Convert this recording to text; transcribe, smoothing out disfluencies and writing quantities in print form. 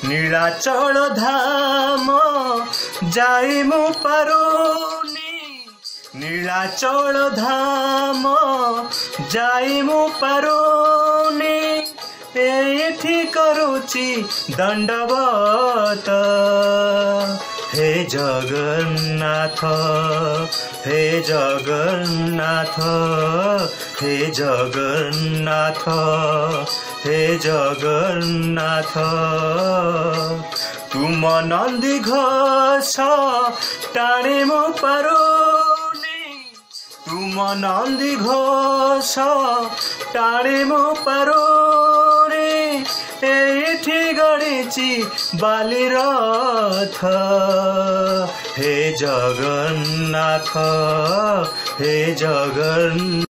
नीलाचल धाम जाई मु पारुनी नीलाचल धाम जाई मु पारुनी एठी करुची दंडवत हे जगन्नाथ हे जगन्नाथ हे जगन्नाथ हे जगन्नाथ तुम नंदी घोष टाणी मु पारुनी तुम नंदी घोष टाणी मु पारुनी एठी गड़ीची बाली रथ हे जगन्नाथ हे जगन्नाथ।